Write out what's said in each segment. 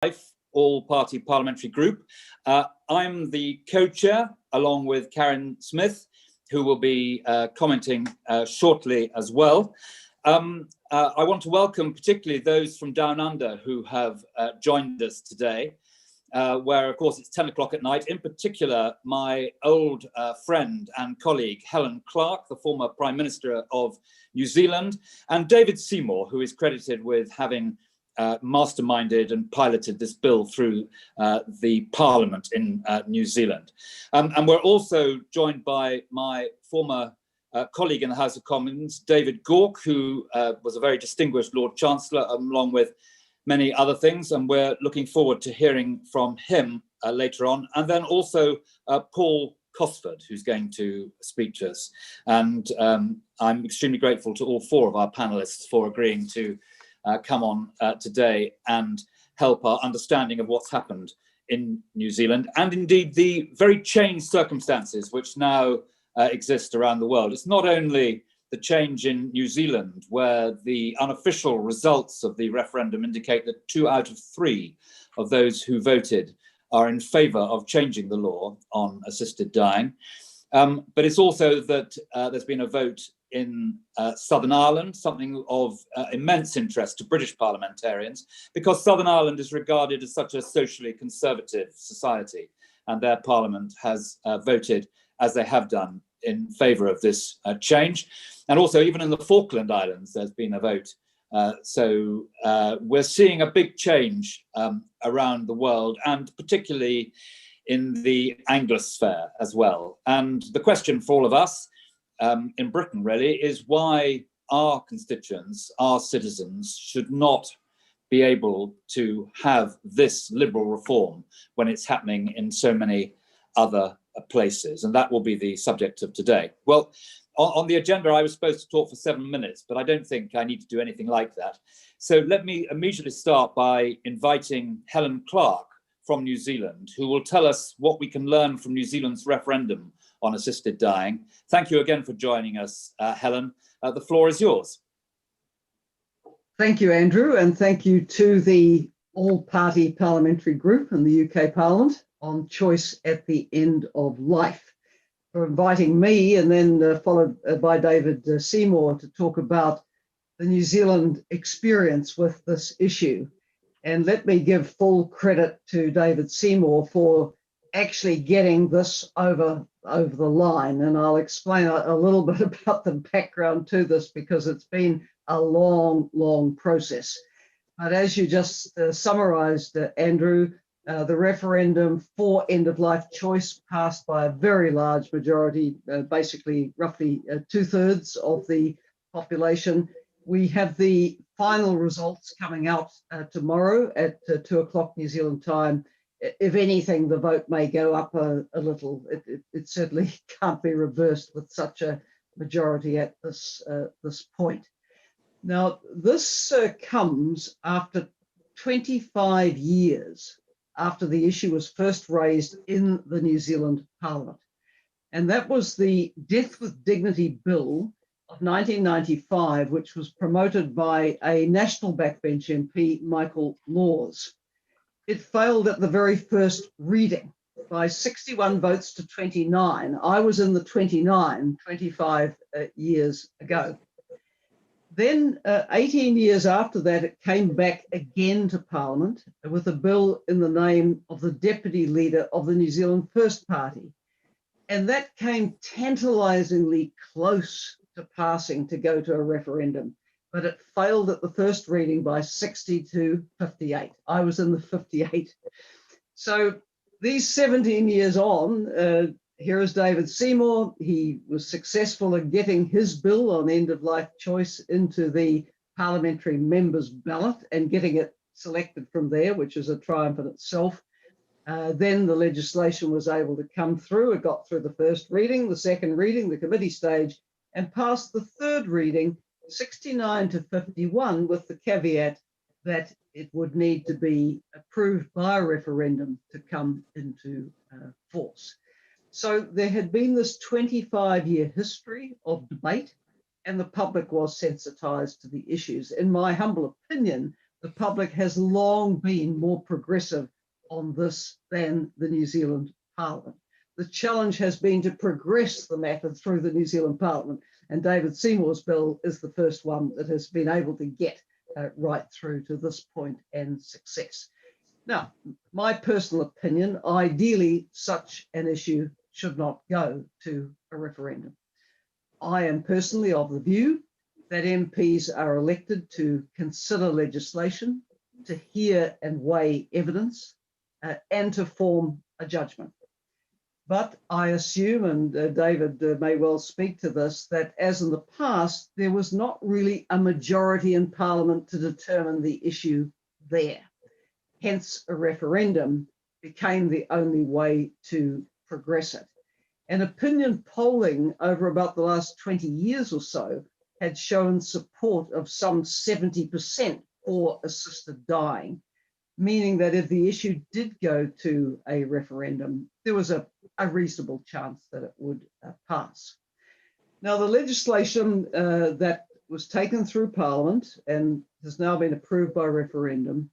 Life, all-party parliamentary group. I'm the co-chair, along with Karen Smith, who will be commenting shortly as well. I want to welcome particularly those from Down Under who have joined us today, where, of course, it's 10 o'clock at night. In particular, my old friend and colleague, Helen Clark, the former Prime Minister of New Zealand, and David Seymour, who is credited with having masterminded and piloted this bill through the Parliament in New Zealand. And we're also joined by my former colleague in the House of Commons, David Gauke, who was a very distinguished Lord Chancellor, along with many other things, and we're looking forward to hearing from him later on. And then also Paul Cosford, who's going to speak to us. And I'm extremely grateful to all four of our panelists for agreeing to come on today and help our understanding of what's happened in New Zealand, and indeed the very changed circumstances which now exist around the world. It's not only the change in New Zealand, where the unofficial results of the referendum indicate that 2 out of 3 of those who voted are in favour of changing the law on assisted dying, but it's also that there's been a vote in Southern Ireland, something of immense interest to British parliamentarians, because Southern Ireland is regarded as such a socially conservative society, and their parliament has voted, as they have done, in favour of this change. And also, even in the Falkland Islands, there's been a vote. So we're seeing a big change around the world, and particularly in the Anglosphere as well. And the question for all of us in Britain, really, is why our constituents, our citizens, should not be able to have this liberal reform when it's happening in so many other places. And that will be the subject of today. Well, on the agenda, I was supposed to talk for 7 minutes, but I don't think I need to do anything like that. So let me immediately start by inviting Helen Clark from New Zealand, who will tell us what we can learn from New Zealand's referendum on assisted dying. Thank you again for joining us, Helen. The floor is yours. Thank you, Andrew, and thank you to the all-party parliamentary group in the UK Parliament on choice at the end of life for inviting me, and then followed by David Seymour, to talk about the New Zealand experience with this issue. And let me give full credit to David Seymour for actually getting this over the line. And I'll explain a little bit about the background to this, because it's been a long process. But as you just summarised, Andrew, the referendum for end-of-life choice passed by a very large majority, basically roughly 2/3 of the population. We have the final results coming out tomorrow at 2 o'clock New Zealand time. If anything, the vote may go up a little. It certainly can't be reversed with such a majority at this point. Now, this comes after 25 years after the issue was first raised in the New Zealand Parliament. And that was the Death with Dignity Bill of 1995, which was promoted by a national backbench MP, Michael Laws. It failed at the very first reading by 61 votes to 29. I was in the 25 years ago. Then 18 years after that, it came back again to Parliament with a bill in the name of the Deputy Leader of the New Zealand First Party. And that came tantalisingly close to passing to go to a referendum, but it failed at the first reading by 60 to 58. I was in the 58. So these 17 years on, here is David Seymour. He was successful in getting his bill on end-of-life choice into the parliamentary members' ballot and getting it selected from there, which is a triumph in itself. Then the legislation was able to come through. It got through the first reading, the second reading, the committee stage, and passed the third reading, 69 to 51, with the caveat that it would need to be approved by a referendum to come into force. So there had been this 25-year history of debate, and the public was sensitised to the issues. In my humble opinion, The public has long been more progressive on this than the New Zealand Parliament. The challenge has been to progress the matter through the New Zealand Parliament, and David Seymour's bill is the first one that has been able to get right through to this point and success. Now, my personal opinion, ideally, such an issue should not go to a referendum. I am personally of the view that MPs are elected to consider legislation, to hear and weigh evidence, and to form a judgment. But I assume, and David may well speak to this, that as in the past, there was not really a majority in Parliament to determine the issue there. Hence, a referendum became the only way to progress it. And opinion polling over about the last 20 years or so had shown support of some 70% for assisted dying, meaning that if the issue did go to a referendum, there was a reasonable chance that it would pass. Now, the legislation that was taken through Parliament and has now been approved by referendum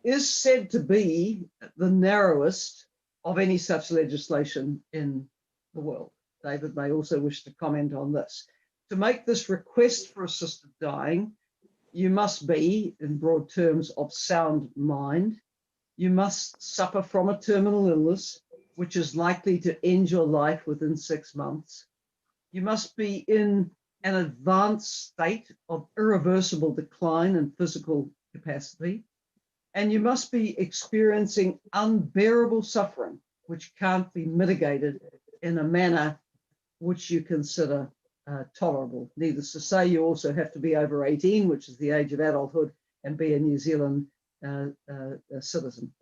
is said to be the narrowest of any such legislation in the world. David may also wish to comment on this. To make this request for assisted dying, you must be, in broad terms, of sound mind. You must suffer from a terminal illness, which is likely to end your life within 6 months. You must be in an advanced state of irreversible decline in physical capacity. And you must be experiencing unbearable suffering, which can't be mitigated in a manner which you consider tolerable. Needless to say, you also have to be over 18, which is the age of adulthood, and be a New Zealand citizen.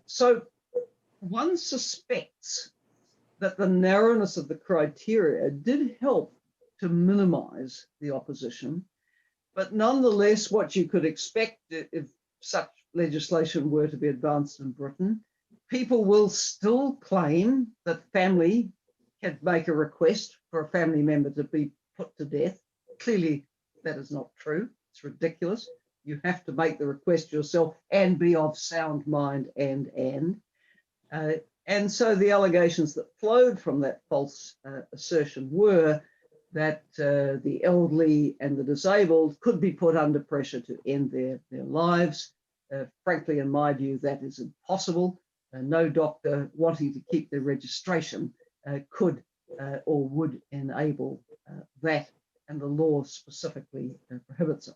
So one suspects that the narrowness of the criteria did help to minimize the opposition, but nonetheless, what you could expect if such legislation were to be advanced in Britain, people will still claim that family can make a request for a family member to be put to death. Clearly, that is not true. It's ridiculous. You have to make the request yourself and be of sound mind and so the allegations that flowed from that false assertion were that the elderly and the disabled could be put under pressure to end their lives. Frankly, in my view, that is impossible. No doctor wanting to keep their registration could or would enable that, and the law specifically prohibits it.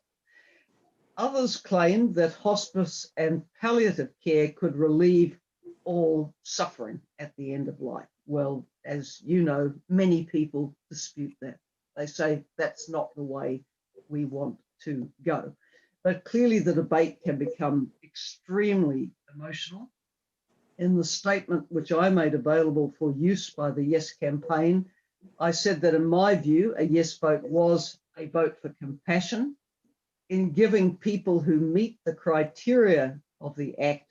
Others claimed that hospice and palliative care could relieve all suffering at the end of life. Well, as you know, many people dispute that. They say that's not the way we want to go. But clearly the debate can become extremely emotional. In the statement which I made available for use by the Yes campaign, I said that in my view, a yes vote was a vote for compassion in giving people who meet the criteria of the Act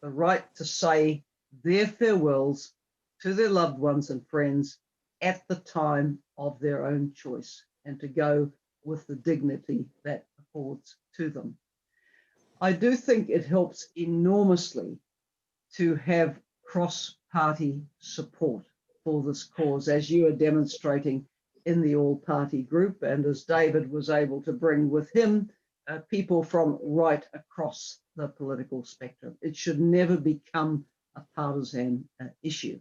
the right to say their farewells to their loved ones and friends at the time of their own choice, and to go with the dignity that affords to them. I do think it helps enormously to have cross-party support for this cause, as you are demonstrating in the all-party group, and as David was able to bring with him people from right across the political spectrum. It should never become a partisan issue.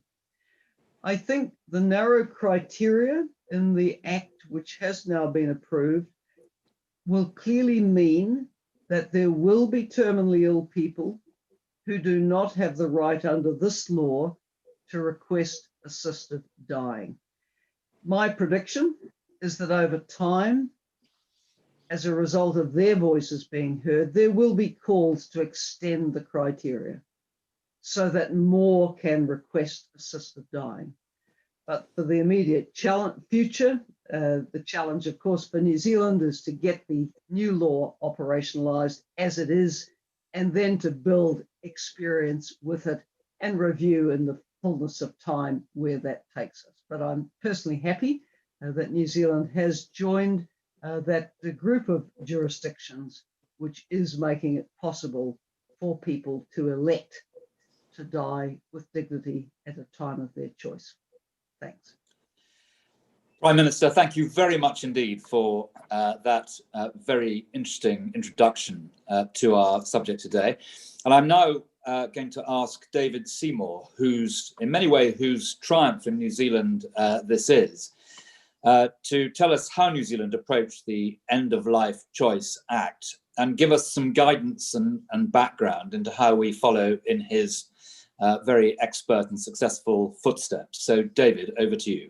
I think the narrow criteria in the Act, which has now been approved, will clearly mean that there will be terminally ill people who do not have the right under this law to request assisted dying. My prediction is that over time, as a result of their voices being heard, there will be calls to extend the criteria so that more can request assisted dying. But for the immediate future, the challenge, of course, for New Zealand is to get the new law operationalised as it is, and then to build experience with it and review in the fullness of time where that takes us. But I'm personally happy that New Zealand has joined that group of jurisdictions which is making it possible for people to elect to die with dignity at a time of their choice. Thanks. Prime Minister, thank you very much indeed for that very interesting introduction to our subject today. And I'm now going to ask David Seymour, in many ways, whose triumph in New Zealand this is, to tell us how New Zealand approached the End of Life Choice Act and give us some guidance and background into how we follow in his very expert and successful footsteps. So David, over to you.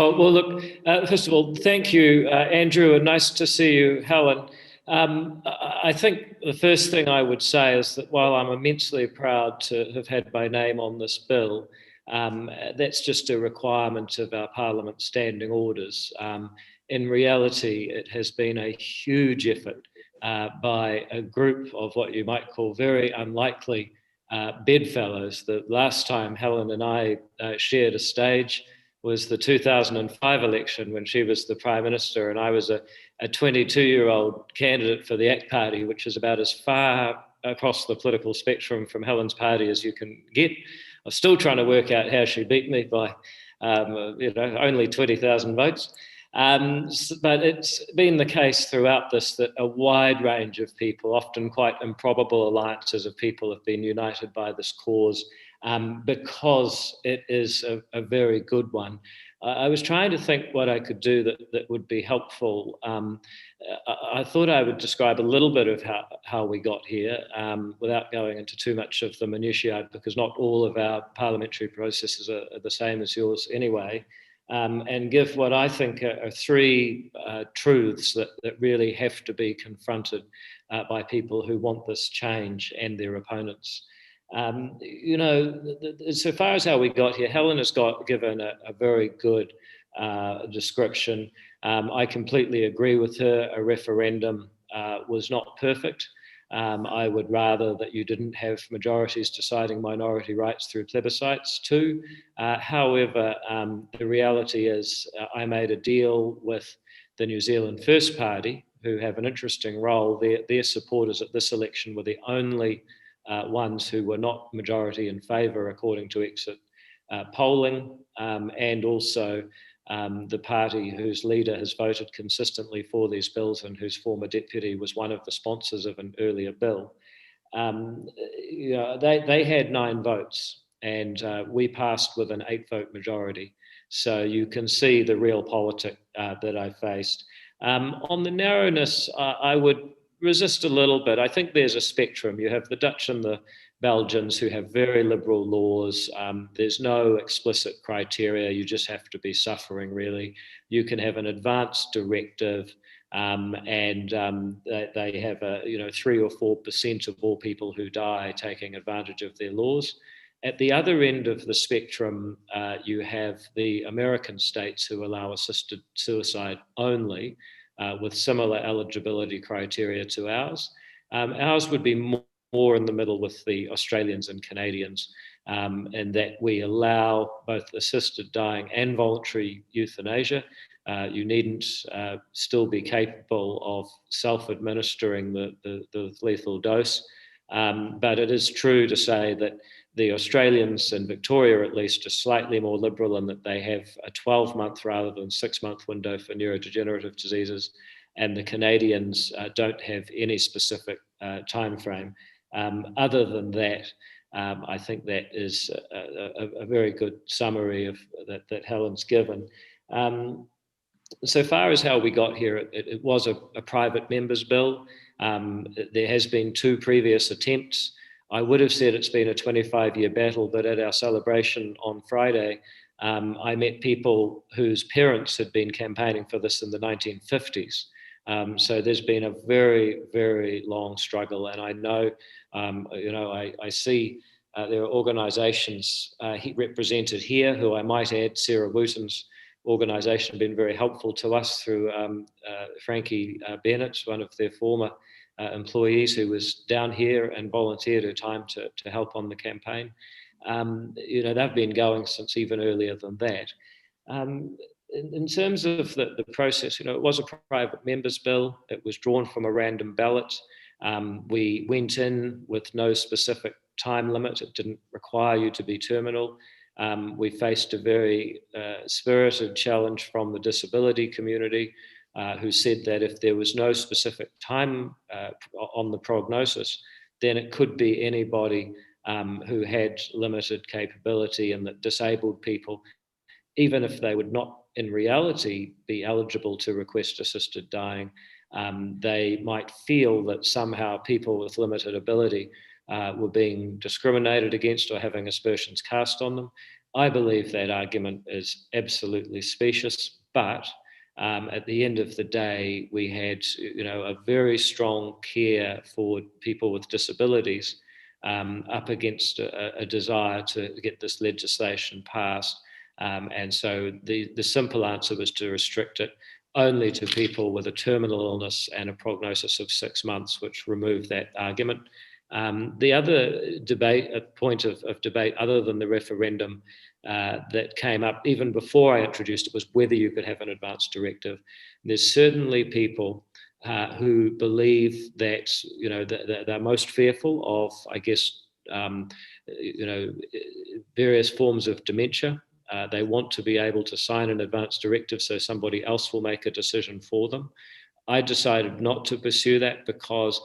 Oh, well, look, first of all, thank you, Andrew, and nice to see you, Helen. I think the first thing I would say is that while I'm immensely proud to have had my name on this bill, that's just a requirement of our Parliament standing orders. In reality, it has been a huge effort by a group of what you might call very unlikely bedfellows. The last time Helen and I shared a stage was the 2005 election when she was the Prime Minister and I was a 22-year-old candidate for the ACT Party, which is about as far across the political spectrum from Helen's party as you can get. I'm still trying to work out how she beat me by only 20,000 votes. But it's been the case throughout this that a wide range of people, often quite improbable alliances of people, have been united by this cause. Because it is a very good one. I was trying to think what I could do that would be helpful. I thought I would describe a little bit of how we got here without going into too much of the minutiae, because not all of our parliamentary processes are the same as yours anyway, and give what I think are three truths that really have to be confronted by people who want this change and their opponents. So far as how we got here, Helen has given a very good description. I completely agree with her. A referendum was not perfect. I would rather that you didn't have majorities deciding minority rights through plebiscites too. However, the reality is I made a deal with the New Zealand First Party, who have an interesting role. Their supporters at this election were the only ones who were not majority in favour according to exit polling, and also the party whose leader has voted consistently for these bills and whose former deputy was one of the sponsors of an earlier bill. They had 9 votes and we passed with an 8-vote majority. So you can see the real politic that I faced. On the narrowness, I would resist a little bit. I think there's a spectrum. You have the Dutch and the Belgians who have very liberal laws. There's no explicit criteria. You just have to be suffering, really. You can have an advanced directive, and they have 3 or 4% of all people who die taking advantage of their laws. At the other end of the spectrum, you have the American states who allow assisted suicide only, with similar eligibility criteria to ours. Ours would be more in the middle with the Australians and Canadians, in that we allow both assisted dying and voluntary euthanasia. You needn't still be capable of self-administering the lethal dose. But it is true to say that the Australians and Victoria, at least, are slightly more liberal in that they have a 12-month rather than 6-month window for neurodegenerative diseases, and the Canadians don't have any specific time frame. Other than that, I think that is a very good summary of that Helen's given. So far as how we got here, it was a private member's bill. There has been 2 previous attempts. I would have said it's been a 25-year battle, but at our celebration on Friday, I met people whose parents had been campaigning for this in the 1950s. So there's been a very, very long struggle, and I know, I see there are organisations represented here who I might add, Sarah Wooten's organisation, have been very helpful to us through Frankie Bennett, one of their former employees who was down here and volunteered her time to help on the campaign. They've been going since even earlier than that. in terms of the process, it was a private members bill. It was drawn from a random ballot. We went in with no specific time limit. It didn't require you to be terminal. We faced a very spirited challenge from the disability community, who said that if there was no specific time on the prognosis, then it could be anybody who had limited capability, and that disabled people, even if they would not in reality be eligible to request assisted dying, they might feel that somehow people with limited ability were being discriminated against or having aspersions cast on them. I believe that argument is absolutely specious, but at the end of the day, we had a very strong care for people with disabilities up against a desire to get this legislation passed. And so the simple answer was to restrict it only to people with a terminal illness and a prognosis of 6 months, which removed that argument. The other point of debate, other than the referendum, that came up even before I introduced it, was whether you could have an advance directive. There's certainly people who believe that they're most fearful of, I guess, various forms of dementia. They want to be able to sign an advance directive so somebody else will make a decision for them. I decided not to pursue that because,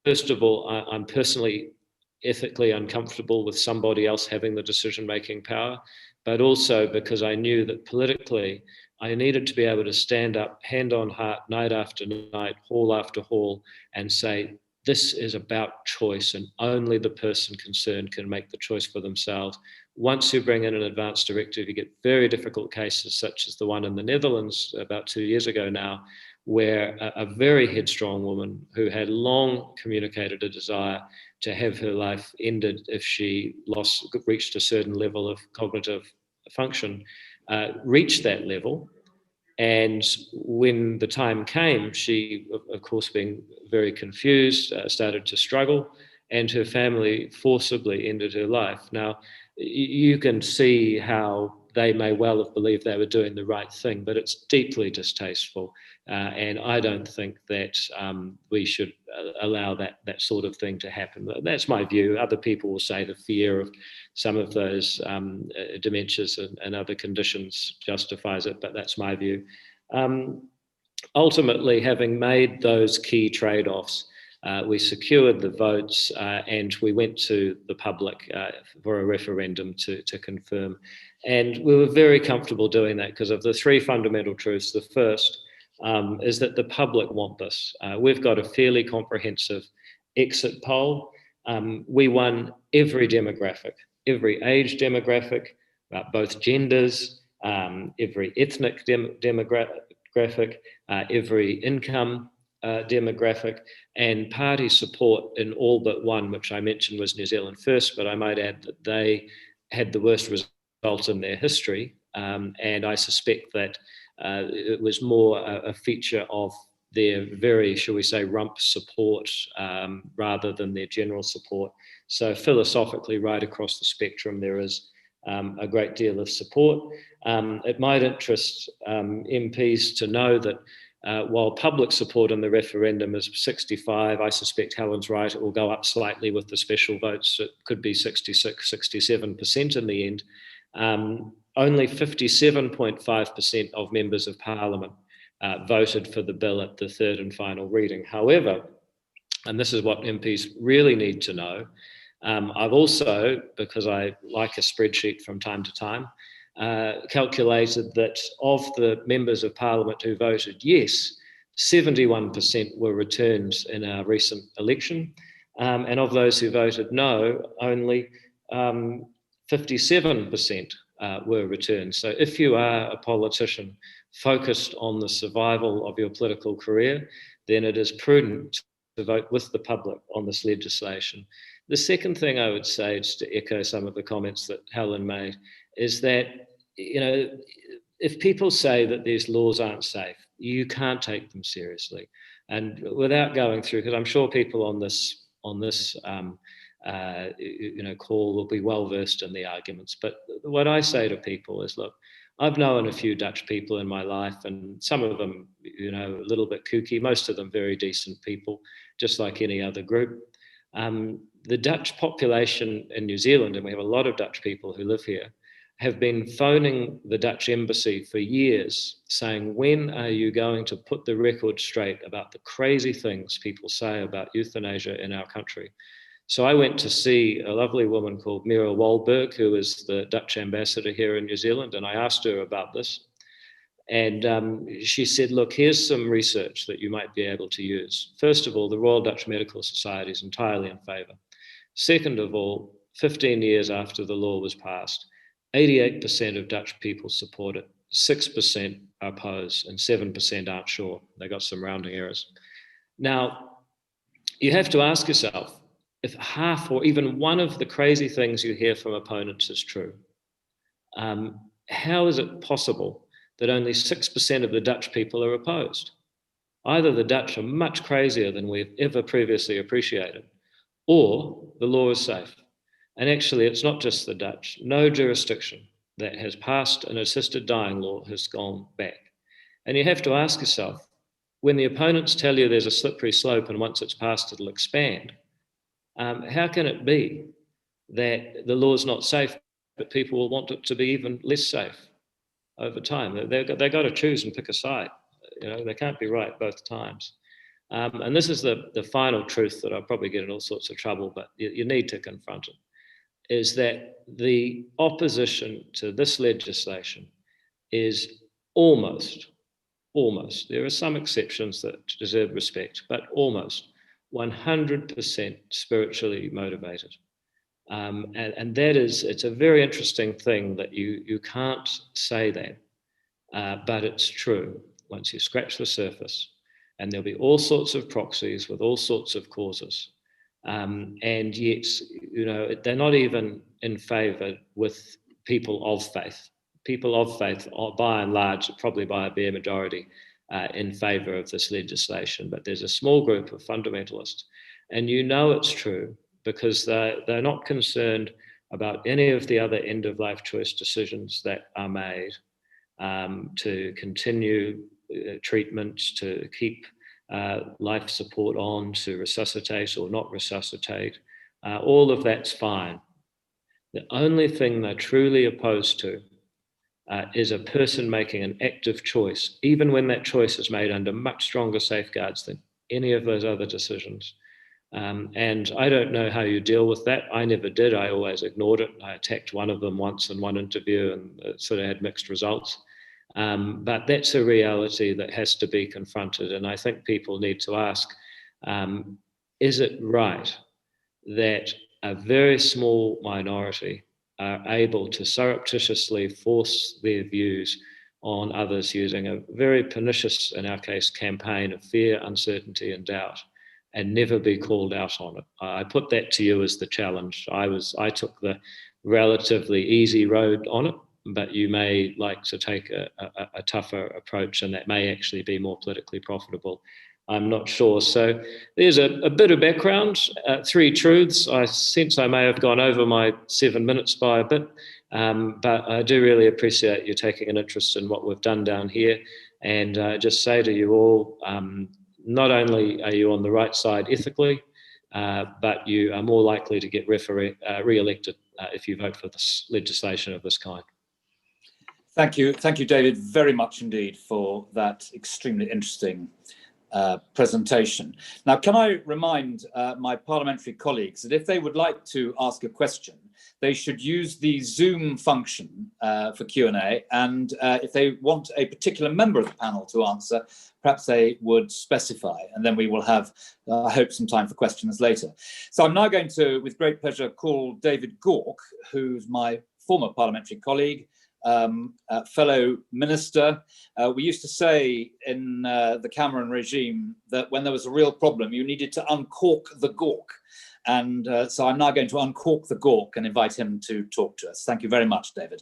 first of all, I'm personally ethically uncomfortable with somebody else having the decision-making power, but also because I knew that politically I needed to be able to stand up, hand on heart, night after night, hall after hall, and say, this is about choice, and only the person concerned can make the choice for themselves. Once you bring in an advance directive, you get very difficult cases, such as the one in the Netherlands about 2 years ago now, where a very headstrong woman who had long communicated a desire to have her life ended if she reached a certain level of cognitive function, reached that level. And when the time came, she, of course, being very confused, started to struggle, and her family forcibly ended her life. Now, you can see how they may well have believed they were doing the right thing, but it's deeply distasteful. And I don't think that we should allow that sort of thing to happen. That's my view. Other people will say the fear of some of those dementias and other conditions justifies it, but that's my view. Ultimately, having made those key trade-offs, we secured the votes and we went to the public for a referendum to confirm. And we were very comfortable doing that because of the three fundamental truths. The first is that the public want this. We've got a fairly comprehensive exit poll. We won every demographic, every age demographic, both genders, every ethnic demographic, every income demographic, and party support in all but one, which I mentioned was New Zealand First, but I might add that they had the worst result in their history. And I suspect that it was more a feature of their very, shall we say, rump support rather than their general support. So philosophically, right across the spectrum, there is a great deal of support. It might interest MPs to know that while public support in the referendum is 65, I suspect Helen's right, it will go up slightly with the special votes. It could be 66, 67% in the end. Only 57.5% of members of Parliament voted for the bill at the third and final reading. However, and this is what MPs really need to know, I've also, because I like a spreadsheet from time to time, calculated that of the members of Parliament who voted yes, 71% were returned in our recent election. And of those who voted no, only 57% were returned. So if you are a politician focused on the survival of your political career, then it is prudent to vote with the public on this legislation. The second thing I would say, just to echo some of the comments that Helen made, is that, if people say that these laws aren't safe, you can't take them seriously. And without going through, because I'm sure people on this call will be well versed in the arguments. But what I say to people is, look, I've known a few Dutch people in my life, and some of them, you know, a little bit kooky, most of them very decent people, just like any other group. The Dutch population in New Zealand, and we have a lot of Dutch people who live here, have been phoning the Dutch embassy for years saying, when are you going to put the record straight about the crazy things people say about euthanasia in our country? So I went to see a lovely woman called Mira Wahlberg, who is the Dutch ambassador here in New Zealand, and I asked her about this. And she said, look, here's some research that you might be able to use. First of all, the Royal Dutch Medical Society is entirely in favour. Second of all, 15 years after the law was passed, 88% of Dutch people support it, 6% are opposed, and 7% aren't sure. They got some rounding errors. Now, you have to ask yourself, if half or even one of the crazy things you hear from opponents is true, how is it possible that only 6% of the Dutch people are opposed? Either the Dutch are much crazier than we've ever previously appreciated, or the law is safe. And actually, it's not just the Dutch. No jurisdiction that has passed an assisted dying law has gone back. And you have to ask yourself, when the opponents tell you there's a slippery slope and once it's passed, it'll expand, how can it be that the law is not safe, but people will want it to be even less safe over time? They've got to choose and pick a side. You know, they can't be right both times. And this is the final truth that I'll probably get in all sorts of trouble, but you need to confront it, is that the opposition to this legislation is almost, there are some exceptions that deserve respect, but almost 100% spiritually motivated. And that is, it's a very interesting thing that you can't say that, but it's true once you scratch the surface. And there'll be all sorts of proxies with all sorts of causes. And yet, you know, they're not even in favour with people of faith. People of faith, by and large, probably by a bare majority, in favour of this legislation. But there's a small group of fundamentalists. And you know it's true because they're not concerned about any of the other end-of-life choice decisions that are made, to continue treatments, to keep life support on, to resuscitate or not resuscitate. All of that's fine. The only thing they're truly opposed to is a person making an active choice, even when that choice is made under much stronger safeguards than any of those other decisions. And I don't know how you deal with that. I never did. I always ignored it. I attacked one of them once in one interview and sort of had mixed results. But that's a reality that has to be confronted. And I think people need to ask, is it right that a very small minority are able to surreptitiously force their views on others using a very pernicious, in our case, campaign of fear, uncertainty, and doubt, and never be called out on it? I put that to you as the challenge. I took the relatively easy road on it, but you may like to take a tougher approach, and that may actually be more politically profitable. I'm not sure. So there's a bit of background, 3 truths. I sense I may have gone over my 7 minutes by a bit, but I do really appreciate you taking an interest in what we've done down here. And just say to you all, not only are you on the right side ethically, but you are more likely to get re-elected if you vote for this legislation of this kind. Thank you, David, very much indeed for that extremely interesting presentation. Now, can I remind my parliamentary colleagues that if they would like to ask a question, they should use the Zoom function for Q&A, and if they want a particular member of the panel to answer, perhaps they would specify, and then we will have, I hope, some time for questions later. So I'm now going to, with great pleasure, call David Gauke, who's my former parliamentary colleague, fellow minister. We used to say in the Cameron regime that when there was a real problem, you needed to uncork the Gauke. And so I'm now going to uncork the Gauke and invite him to talk to us. Thank you very much, David.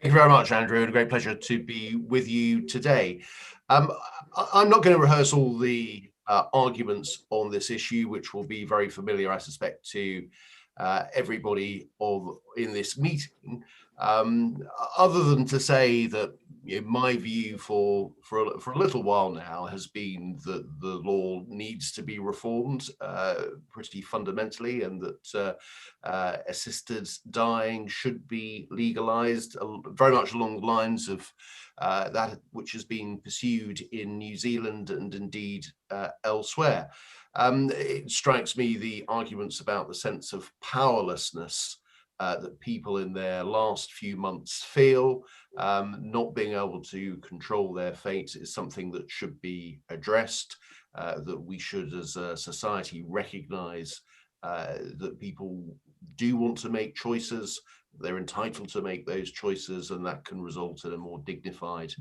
Thank you very much, Andrew. A great pleasure to be with you today. I'm not going to rehearse all the arguments on this issue, which will be very familiar, I suspect, to everybody in this meeting, other than to say that my view for a little while now has been that the law needs to be reformed pretty fundamentally, and that assisted dying should be legalized, very much along the lines of that which has been pursued in New Zealand and indeed elsewhere. It strikes me the arguments about the sense of powerlessness that people in their last few months feel, not being able to control their fate, is something that should be addressed, that we should as a society recognize that people do want to make choices, they're entitled to make those choices, and that can result in a more dignified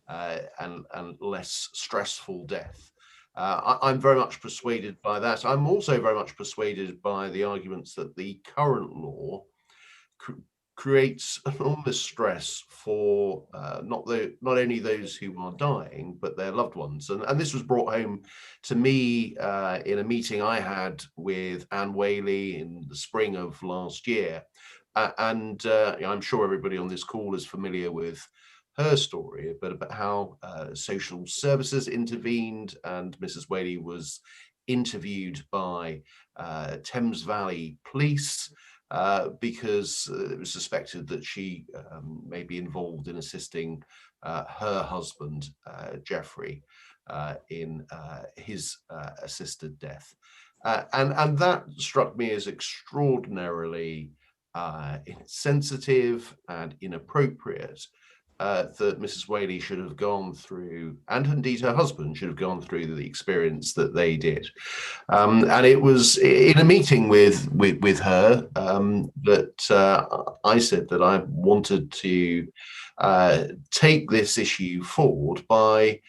and less stressful death. I'm very much persuaded by that. I'm also very much persuaded by the arguments that the current law creates enormous stress for not only those who are dying, but their loved ones. And this was brought home to me in a meeting I had with Anne Whaley in the spring of last year. I'm sure everybody on this call is familiar with her story, but about how social services intervened, and Mrs. Whaley was interviewed by Thames Valley Police because it was suspected that she may be involved in assisting her husband, Jeffrey, in his assisted death. And that struck me as extraordinarily insensitive and inappropriate, that Mrs. Whaley should have gone through, and indeed her husband should have gone through, the experience that they did. And it was in a meeting with her that I said that I wanted to take this issue forward by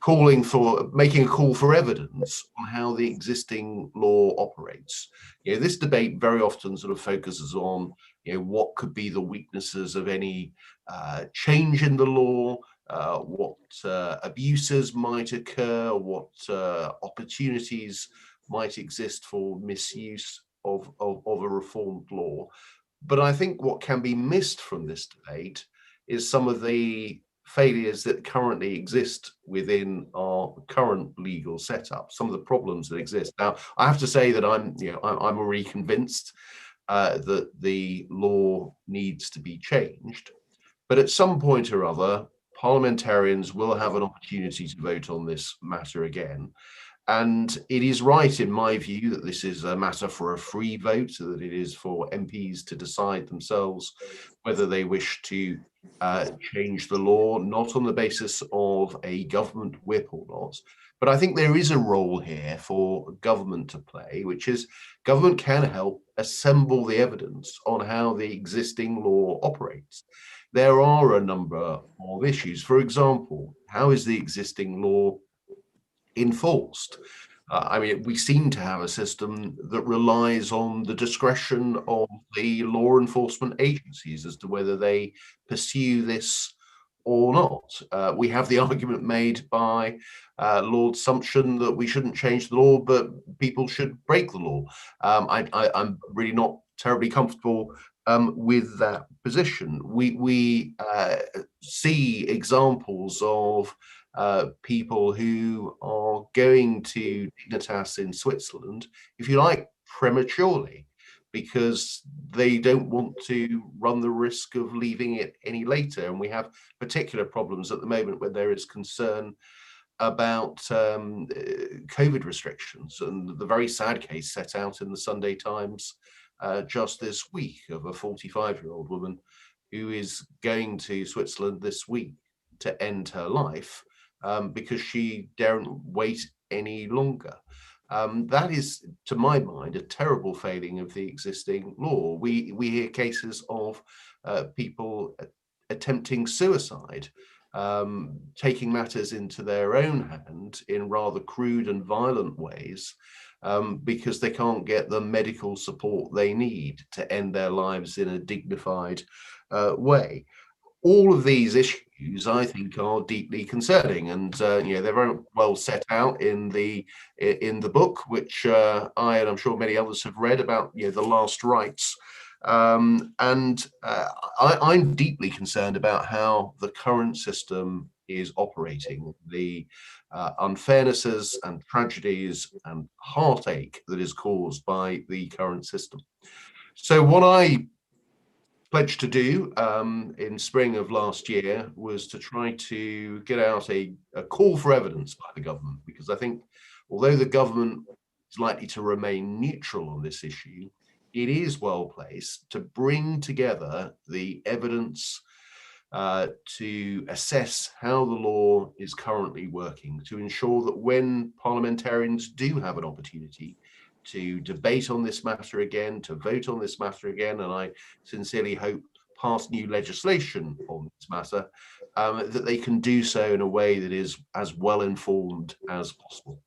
making a call for evidence on how the existing law operates. This debate very often sort of focuses on what could be the weaknesses of any change in the law, what abuses might occur, what opportunities might exist for misuse of a reformed law. But I think what can be missed from this debate is some of the failures that currently exist within our current legal setup, some of the problems that exist. Now, I have to say that I'm already convinced that the law needs to be changed, but at some point or other, parliamentarians will have an opportunity to vote on this matter again. And it is right, in my view, that this is a matter for a free vote, so that it is for MPs to decide themselves whether they wish to change the law, not on the basis of a government whip or not. But I think there is a role here for government to play, which is government can help assemble the evidence on how the existing law operates. There are a number of issues. For example, how is the existing law enforced? We seem to have a system that relies on the discretion of the law enforcement agencies as to whether they pursue this or not. We have the argument made by Lord Sumption that we shouldn't change the law, but people should break the law. I'm really not terribly comfortable with that position. We see examples of people who are going to Dignitas in Switzerland, if you like, prematurely, because they don't want to run the risk of leaving it any later. And we have particular problems at the moment when there is concern about COVID restrictions, and the very sad case set out in the Sunday Times just this week of a 45-year-old woman who is going to Switzerland this week to end her life because she daren't wait any longer. That is, to my mind, a terrible failing of the existing law. We hear cases of people attempting suicide, taking matters into their own hand in rather crude and violent ways, because they can't get the medical support they need to end their lives in a dignified way. all of these issues, I think, are deeply concerning, and they're very well set out in the book, which I and I'm sure many others have read about, the last rites. I'm deeply concerned about how the current system is operating, the unfairnesses and tragedies and heartache that is caused by the current system. So what I pledged to do in spring of last year was to try to get out a call for evidence by the government, because I think although the government is likely to remain neutral on this issue, it is well placed to bring together the evidence to assess how the law is currently working, to ensure that when parliamentarians do have an opportunity to debate on this matter again, to vote on this matter again, and I sincerely hope pass new legislation on this matter, that they can do so in a way that is as well informed as possible.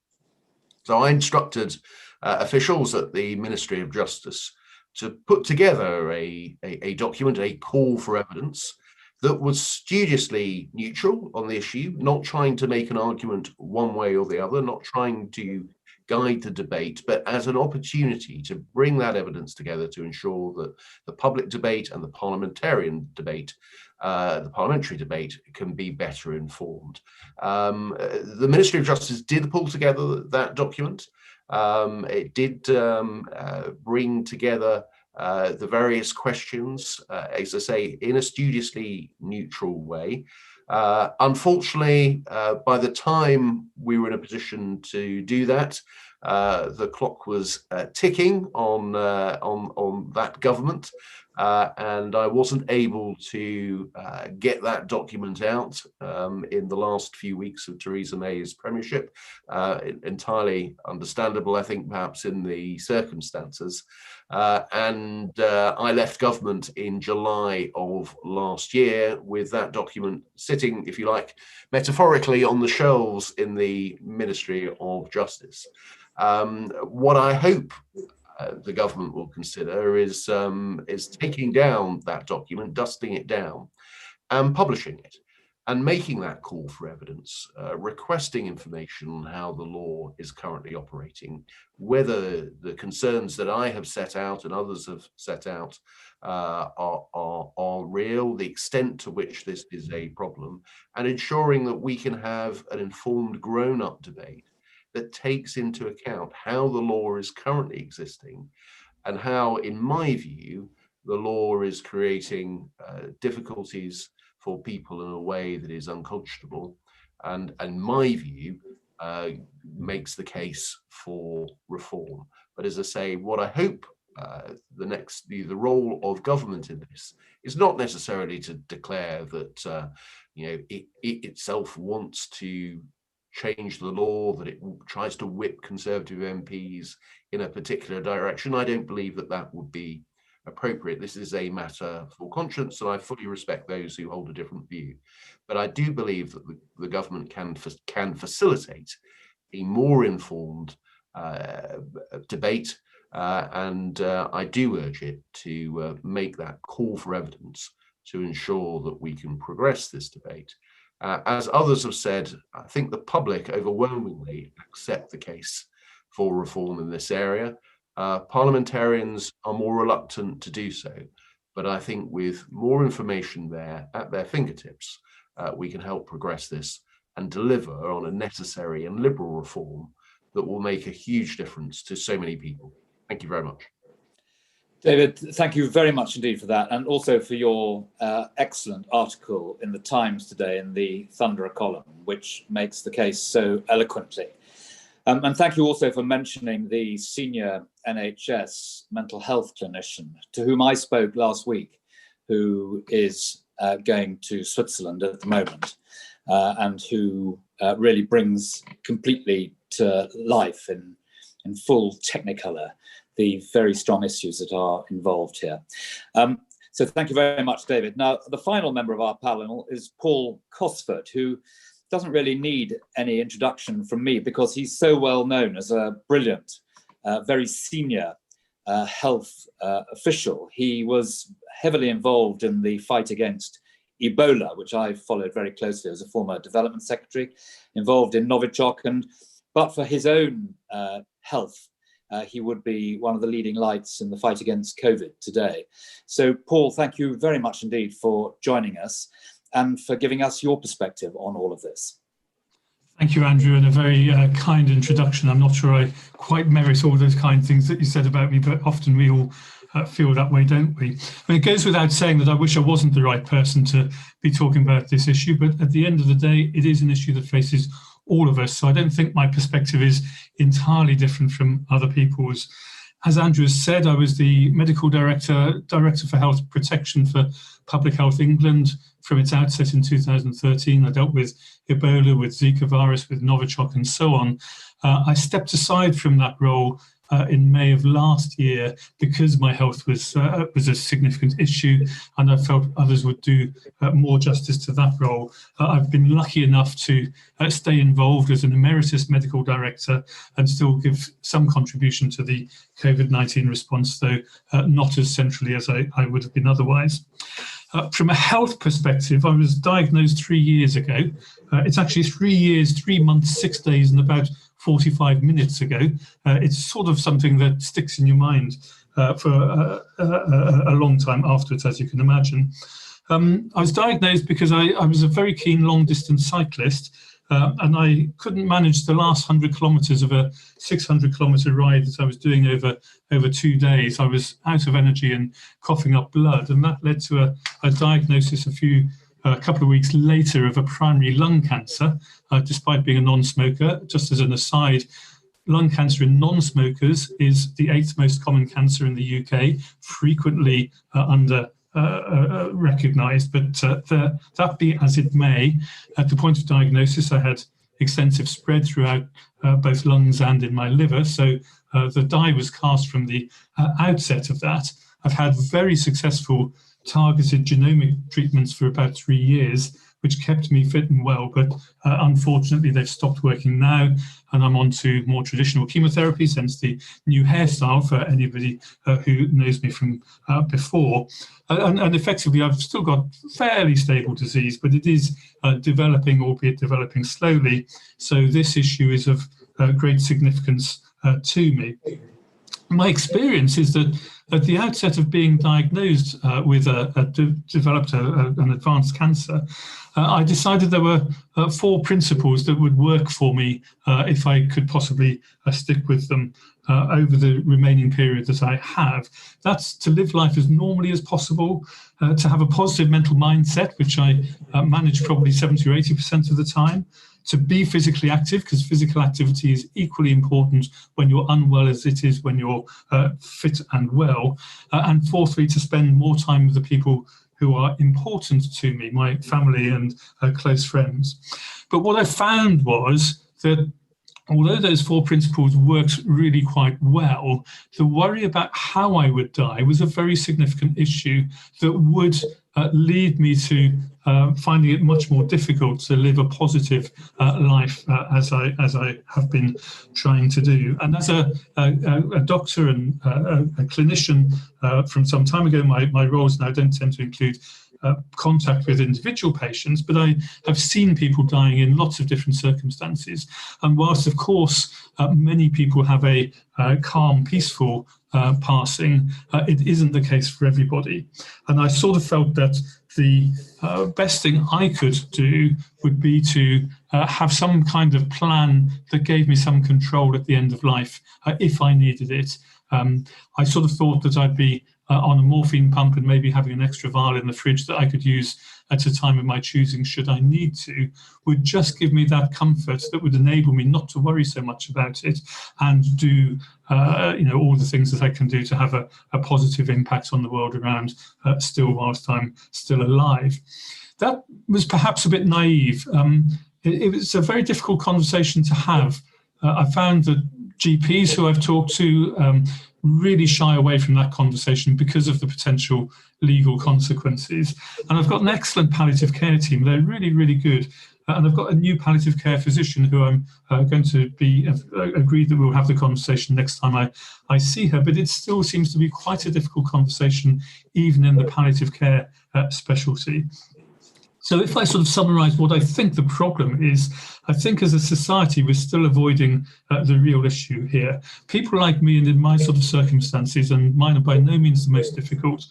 So I instructed officials at the Ministry of Justice to put together a document, a call for evidence, that was studiously neutral on the issue, not trying to make an argument one way or the other, not trying to guide the debate, but as an opportunity to bring that evidence together to ensure that the public debate and the parliamentary debate can be better informed. The Ministry of Justice did pull together that document. It did bring together the various questions, as I say, in a studiously neutral way. Unfortunately, by the time we were in a position to do that, the clock was ticking on that government, and I wasn't able to get that document out in the last few weeks of Theresa May's premiership. Entirely understandable, I think, perhaps in the circumstances. And I left government in July of last year with that document sitting, if you like, metaphorically on the shelves in the Ministry of Justice. What I hope the government will consider is taking down that document, dusting it down, and publishing it, and making that call for evidence, requesting information on how the law is currently operating, whether the concerns that I have set out and others have set out are real, the extent to which this is a problem, and ensuring that we can have an informed, grown-up debate that takes into account how the law is currently existing and how, in my view, the law is creating difficulties for people in a way that is unconscionable, and in my view, makes the case for reform. But as I say, what I hope the role of government in this is not necessarily to declare that it itself wants to change the law, that it tries to whip Conservative MPs in a particular direction. I don't believe that that would be appropriate. This is a matter for conscience, and I fully respect those who hold a different view. But I do believe that the government can facilitate a more informed debate, and I do urge it to make that call for evidence to ensure that we can progress this debate. As others have said, I think the public overwhelmingly accept the case for reform in this area. Parliamentarians are more reluctant to do so, but I think with more information there at their fingertips, we can help progress this and deliver on a necessary and liberal reform that will make a huge difference to so many people. Thank you very much. David, thank you very much indeed for that, and also for your excellent article in the Times today in the Thunderer column, which makes the case so eloquently. And thank you also for mentioning the senior NHS mental health clinician to whom I spoke last week, who is going to Switzerland at the moment, and who really brings completely to life in full technicolor the very strong issues that are involved here. So thank you very much, David. Now, the final member of our panel is Paul Cosford, who doesn't really need any introduction from me because he's so well known as a brilliant, very senior health official. He was heavily involved in the fight against Ebola, which I followed very closely as a former development secretary involved in Novichok. And but for his own health, he would be one of the leading lights in the fight against COVID today. So, Paul, thank you very much indeed for joining us and for giving us your perspective on all of this. Thank you, Andrew, and a very kind introduction. I'm not sure I quite merit all those kind things that you said about me, but often we all feel that way, don't we? I mean, it goes without saying that I wish I wasn't the right person to be talking about this issue, but at the end of the day, it is an issue that faces all of us. So I don't think my perspective is entirely different from other people's. As Andrew has said, I was the Medical Director for Health Protection for Public Health England from its outset in 2013. I dealt with Ebola, with Zika virus, with Novichok and so on. I stepped aside from that role in May of last year because my health was a significant issue, and I felt others would do more justice to that role. I've been lucky enough to stay involved as an emeritus medical director and still give some contribution to the COVID-19 response, though not as centrally as I would have been otherwise. From a health perspective, I was diagnosed 3 years ago. It's actually 3 years, 3 months, 6 days, and about 45 minutes ago. It's sort of something that sticks in your mind for a long time afterwards, as you can imagine. I was diagnosed because I was a very keen long-distance cyclist, and I couldn't manage the last 100 kilometres of a 600-kilometre ride that I was doing over 2 days. I was out of energy and coughing up blood, and that led to a diagnosis a couple of weeks later of a primary lung cancer, despite being a non-smoker. Just as an aside, lung cancer in non-smokers is the 8th most common cancer in the UK, frequently recognised, but that be as it may, at the point of diagnosis I had extensive spread throughout both lungs and in my liver, so the die was cast from the outset of that. I've had very successful targeted genomic treatments for about 3 years, which kept me fit and well, but unfortunately they've stopped working now, and I'm on to more traditional chemotherapy, hence the new hairstyle for anybody who knows me from before. And effectively I've still got fairly stable disease, but it is developing, albeit developing slowly, so this issue is of great significance to me. My experience is that at the outset of being diagnosed with developed an advanced cancer, I decided there were 4 principles that would work for me if I could possibly stick with them over the remaining period that I have. That's to live life as normally as possible, to have a positive mental mindset, which I manage probably 70 or 80% of the time, to be physically active, because physical activity is equally important when you're unwell as it is when you're fit and well. And fourthly, to spend more time with the people who are important to me, my family and close friends. But what I found was that although those 4 principles worked really quite well, the worry about how I would die was a very significant issue that would lead me to finding it much more difficult to live a positive life as I have been trying to do. And as a doctor and a clinician from some time ago, my roles now don't tend to include contact with individual patients, but I have seen people dying in lots of different circumstances. And whilst, of course, many people have a calm, peaceful passing, it isn't the case for everybody. And I sort of felt that the best thing I could do would be to have some kind of plan that gave me some control at the end of life if I needed it. I sort of thought that I'd be on a morphine pump and maybe having an extra vial in the fridge that I could use at a time of my choosing should I need to, would just give me that comfort that would enable me not to worry so much about it and do all the things that I can do to have a positive impact on the world around still whilst I'm still alive. That was perhaps a bit naive. It was a very difficult conversation to have. I found that GPs who I've talked to really shy away from that conversation because of the potential legal consequences. And I've got an excellent palliative care team. They're really, really good. And I've got a new palliative care physician who I'm going to be agreed that we'll have the conversation next time I see her. But it still seems to be quite a difficult conversation, even in the palliative care specialty. So if I sort of summarise what I think the problem is, I think as a society we're still avoiding the real issue here. People like me and in my sort of circumstances, and mine are by no means the most difficult,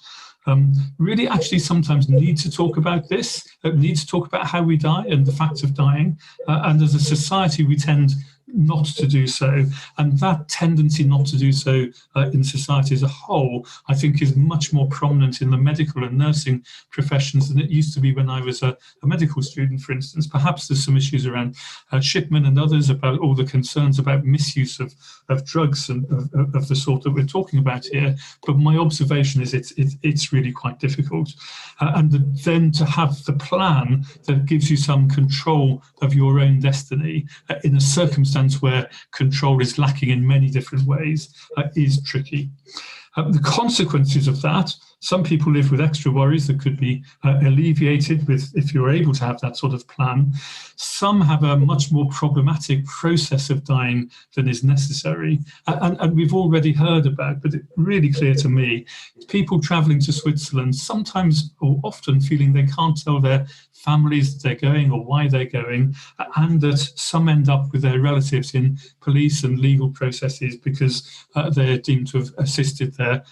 really actually sometimes need to talk about this, need to talk about how we die and the facts of dying. And as a society, we tend not to do so. And that tendency not to do so in society as a whole, I think is much more prominent in the medical and nursing professions than it used to be when I was a medical student, for instance. Perhaps there's some issues around Shipman and others about all the concerns about misuse of drugs and of the sort that we're talking about here. But my observation is it's really quite difficult. And then to have the plan that gives you some control of your own destiny in a circumstance where control is lacking in many different ways is tricky. The consequences of that, some people live with extra worries that could be alleviated with if you're able to have that sort of plan. Some have a much more problematic process of dying than is necessary. And we've already heard about, but it's really clear to me, people travelling to Switzerland, sometimes or often feeling they can't tell their families that they're going or why they're going, and that some end up with their relatives in police and legal processes because they're deemed to have assisted their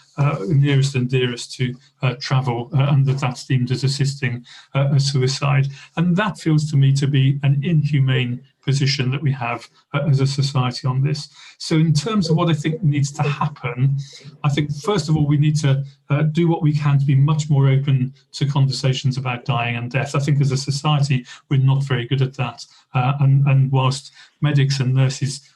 nearest and dearest to travel, and that's deemed as assisting a suicide. And that feels to me to be an inhumane position that we have as a society on this. So in terms of what I think needs to happen, I think first of all we need to do what we can to be much more open to conversations about dying and death. I think as a society we're not very good at that, and whilst medics and nurses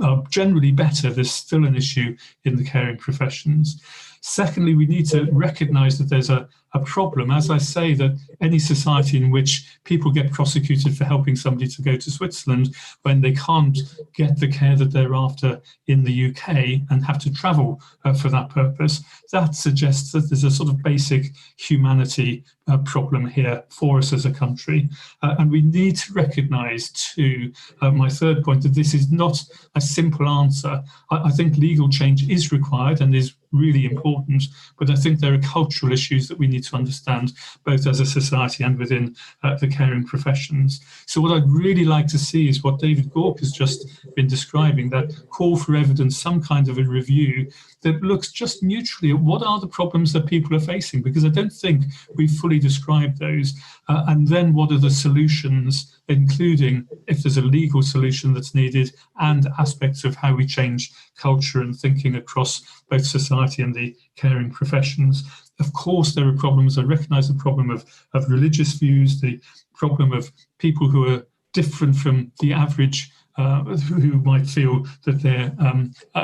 are generally better, there's still an issue in the caring professions. Secondly, we need to recognise that there's a problem, as I say, that any society in which people get prosecuted for helping somebody to go to Switzerland when they can't get the care that they're after in the UK and have to travel for that purpose, that suggests that there's a sort of basic humanity problem here for us as a country. And we need to recognise too, my third point, that this is not a simple answer. I think legal change is required and is really important, but I think there are cultural issues that we need to understand both as a society and within the caring professions. So what I'd really like to see is what David Gork has just been describing, that call for evidence, some kind of a review that looks just neutrally at what are the problems that people are facing, because I don't think we've fully described those, and then what are the solutions, including if there's a legal solution that's needed and aspects of how we change culture and thinking across both society and the caring professions. Of course, there are problems. I recognise the problem of religious views, the problem of people who are different from the average, who might feel that they're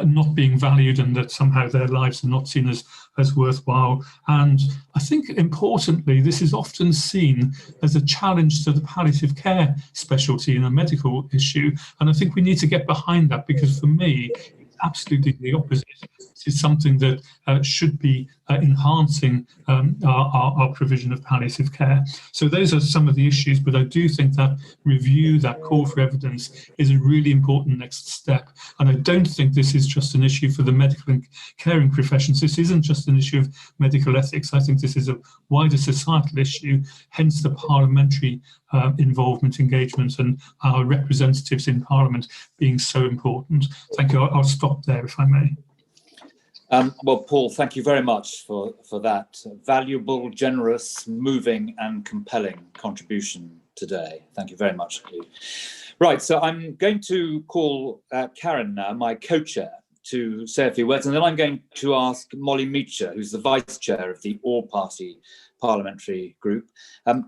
not being valued and that somehow their lives are not seen as worthwhile. And I think importantly, this is often seen as a challenge to the palliative care specialty in a medical issue. And I think we need to get behind that, because for me, it's absolutely the opposite. This is something that should be enhancing our provision of palliative care. So those are some of the issues, but I do think that review, that call for evidence, is a really important next step. And I don't think this is just an issue for the medical and caring professions. This isn't just an issue of medical ethics. I think this is a wider societal issue, hence the parliamentary involvement, engagement, and our representatives in Parliament being so important. Thank you. I'll stop there if I may. Well, Paul, thank you very much for that valuable, generous, moving and compelling contribution today. Thank you very much. Right, so I'm going to call Karen now, my co-chair, to say a few words, and then I'm going to ask Molly Meacher, who's the vice chair of the all-party parliamentary group.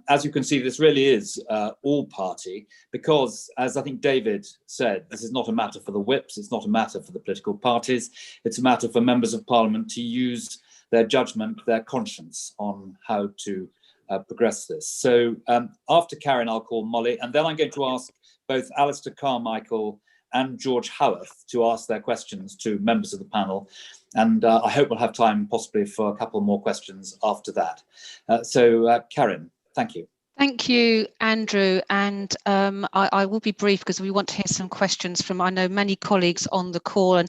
As you can see, this really is all-party, because, as I think David said, this is not a matter for the whips, it's not a matter for the political parties, it's a matter for members of parliament to use their judgment, their conscience on how to progress this. So after Karen, I'll call Molly, and then I'm going to ask both Alistair Carmichael and George Howarth to ask their questions to members of the panel. And I hope we'll have time possibly for a couple more questions after that. So Karen, thank you. Thank you, Andrew. And I will be brief because we want to hear some questions from, I know, many colleagues on the call.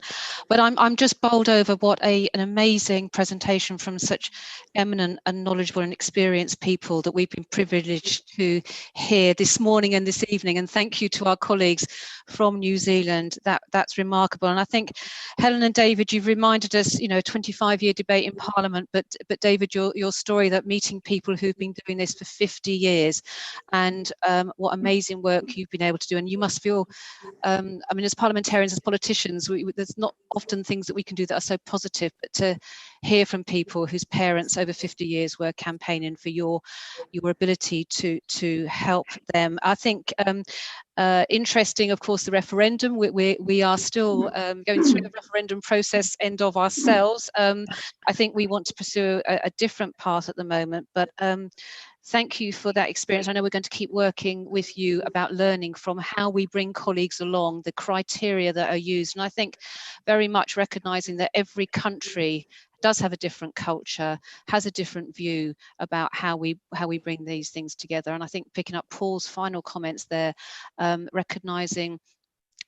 But I'm just bowled over what an amazing presentation from such eminent and knowledgeable and experienced people that we've been privileged to hear this morning and this evening. And thank you to our colleagues from New Zealand. That's remarkable. And I think, Helen and David, you've reminded us, 25-year debate in Parliament. But David, your story that meeting people who've been doing this for 50 years. And what amazing work you've been able to do. And you must feel, as parliamentarians, as politicians, there's not often things that we can do that are so positive, but to hear from people whose parents over 50 years were campaigning for your ability to help them. I think interesting, of course, the referendum. We are still going through the referendum process end of ourselves. I think we want to pursue a different path at the moment, but thank you for that experience. I know we're going to keep working with you about learning from how we bring colleagues along, the criteria that are used. And I think very much recognizing that every country does have a different culture, has a different view about how we bring these things together. And I think picking up Paul's final comments there, recognizing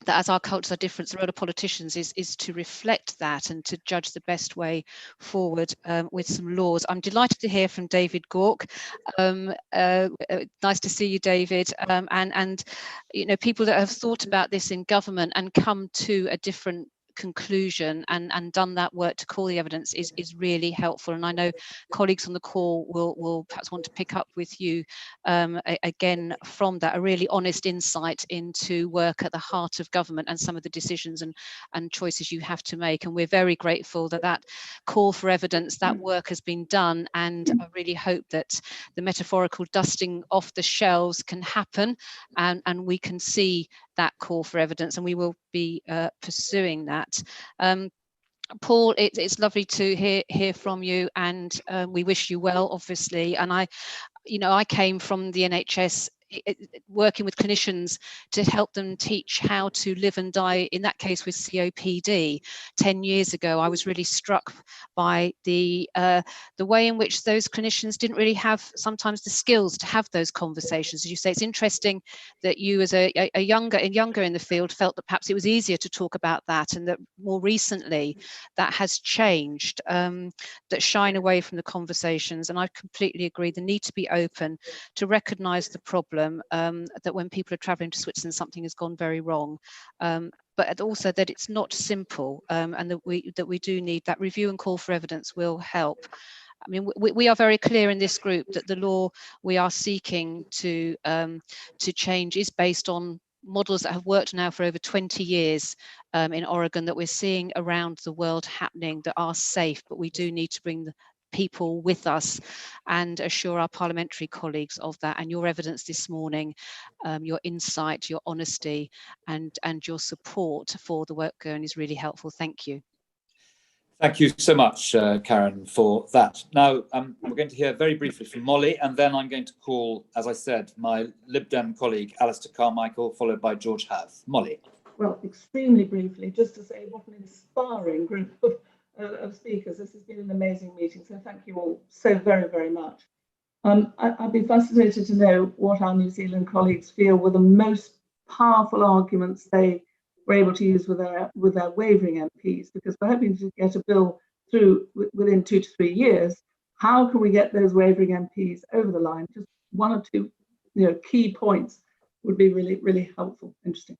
that as our cultures are different, the role of politicians is to reflect that and to judge the best way forward with some laws. I'm delighted to hear from David Gork. Nice to see you, David. And people that have thought about this in government and come to a different conclusion and done that work to call the evidence is really helpful. And I know colleagues on the call will perhaps want to pick up with you again from that, a really honest insight into work at the heart of government and some of the decisions and choices you have to make. And we're very grateful that call for evidence, that work has been done, and I really hope that the metaphorical dusting off the shelves can happen and we can see that call for evidence, and we will be pursuing that. Paul, it's lovely to hear from you, and we wish you well, obviously. And I came from the NHS working with clinicians to help them teach how to live and die, in that case with COPD 10 years ago. I was really struck by the way in which those clinicians didn't really have sometimes the skills to have those conversations. As you say, it's interesting that you as a younger in the field felt that perhaps it was easier to talk about that, and that more recently that has changed, that shine away from the conversations. And I completely agree, the need to be open, to recognise the problem, that when people are travelling to Switzerland, something has gone very wrong, but also that it's not simple, and that we do need that review and call for evidence will help. I mean, we are very clear in this group that the law we are seeking to change is based on models that have worked now for over 20 years in Oregon, that we're seeing around the world happening, that are safe, but we do need to bring the people with us and assure our parliamentary colleagues of that. And your evidence this morning, your insight, your honesty, and your support for the work going is really helpful. Thank you. Thank you so much, Karen, for that. Now, we're going to hear very briefly from Molly, and then I'm going to call, as I said, my Lib Dem colleague, Alistair Carmichael, followed by George House. Molly. Well, extremely briefly, just to say what an inspiring group of speakers. This has been an amazing meeting, so thank you all so very, very much. I'd be fascinated to know what our New Zealand colleagues feel were the most powerful arguments they were able to use with their wavering MPs, because we're hoping to get a bill through within 2 to 3 years. How can we get those wavering MPs over the line? Just one or two, key points would be really, really helpful, interesting.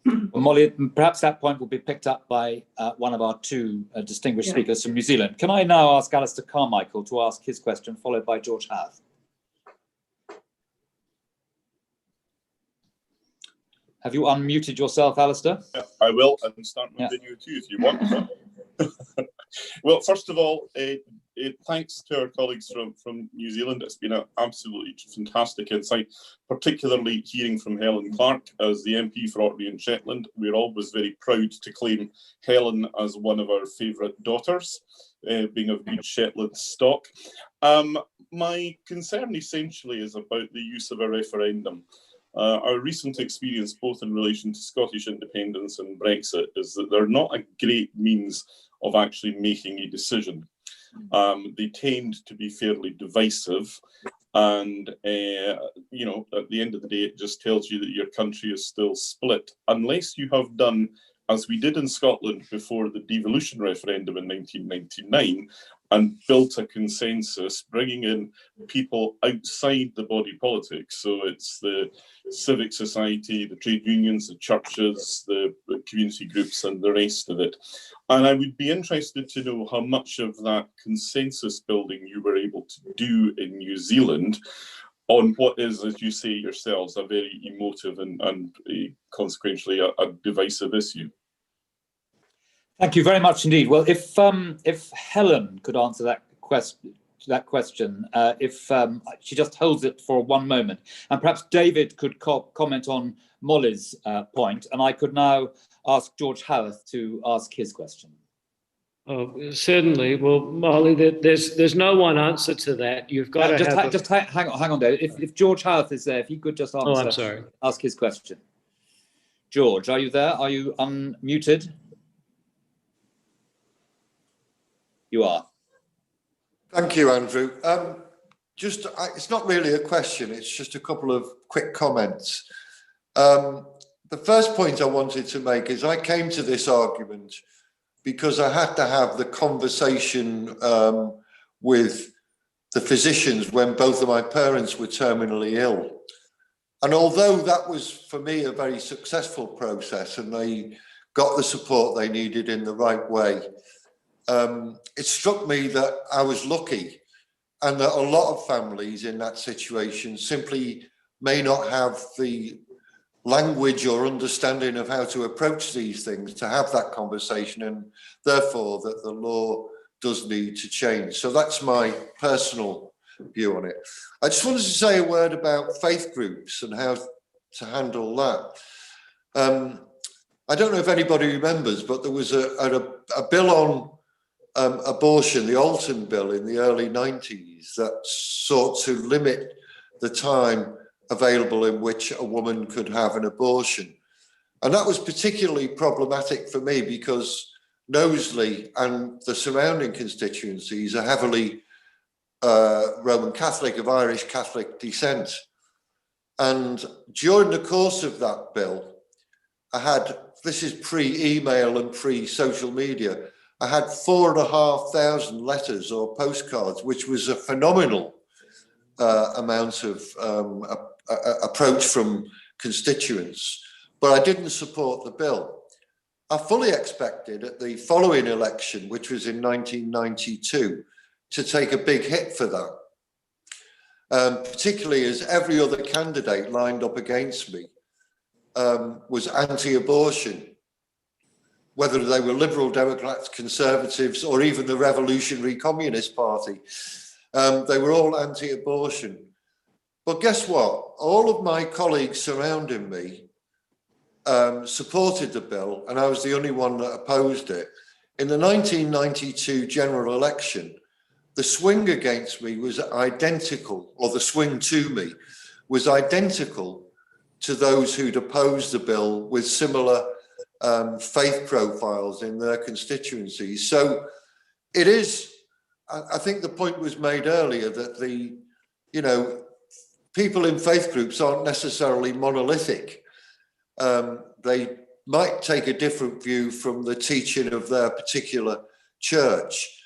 Well, Molly, perhaps that point will be picked up by one of our two distinguished speakers from New Zealand. Can I now ask Alistair Carmichael to ask his question, followed by George House? Have you unmuted yourself, Alistair? Yeah, I will, and start with video too if you want. Well, first of all, thanks to our colleagues from New Zealand. It's been an absolutely fantastic insight, particularly hearing from Helen Clark as the MP for Orkney and Shetland. We're always very proud to claim Helen as one of our favourite daughters, being of good Shetland stock. My concern essentially is about the use of a referendum. Our recent experience, both in relation to Scottish independence and Brexit, is that they're not a great means of actually making a decision. They tend to be fairly divisive, And, you know, at the end of the day, it just tells you that your country is still split, unless you have done, as we did in Scotland before the devolution referendum in 1999, and built a consensus, bringing in people outside the body politic. So it's the civic society, the trade unions, the churches, the community groups, and the rest of it. And I would be interested to know how much of that consensus building you were able to do in New Zealand on what is, as you say yourselves, a very emotive and consequentially a divisive issue. Thank you very much indeed. Well, if Helen could answer that question, if she just holds it for one moment, and perhaps David could comment on Molly's point, and I could now ask George Howarth to ask his question. Oh, certainly. Well, Molly, there's no one answer to that. You've got to hang on, David. If George Howarth is there, if he could just answer. Oh, I'm sorry. Ask his question. George, are you there? Are you unmuted? You are. Thank you, Andrew. It's not really a question, it's just a couple of quick comments. The first point I wanted to make is I came to this argument because I had to have the conversation with the physicians when both of my parents were terminally ill. And although that was, for me, a very successful process and they got the support they needed in the right way, it struck me that I was lucky and that a lot of families in that situation simply may not have the language or understanding of how to approach these things to have that conversation, and therefore that the law does need to change. So that's my personal view on it. I just wanted to say a word about faith groups and how to handle that. I don't know if anybody remembers, but there was a bill on abortion, the Alton bill in the early 90s, that sought to limit the time available in which a woman could have an abortion. And that was particularly problematic for me because Knowsley and the surrounding constituencies are heavily Roman Catholic, of Irish Catholic descent. And during the course of that bill, I had, this is pre-email and pre-social media, I had 4,500 letters or postcards, which was a phenomenal amount of approach from constituents, but I didn't support the bill. I fully expected at the following election, which was in 1992, to take a big hit for that, particularly as every other candidate lined up against me was anti-abortion. Whether they were Liberal Democrats, Conservatives, or even the Revolutionary Communist Party. They were all anti-abortion. But guess what? All of my colleagues surrounding me supported the bill, and I was the only one that opposed it. In the 1992 general election, the swing against me was identical, or the swing to me was identical to those who'd opposed the bill with similar faith profiles in their constituencies. So it is, I think the point was made earlier that the, you know, people in faith groups aren't necessarily monolithic. They might take a different view from the teaching of their particular church.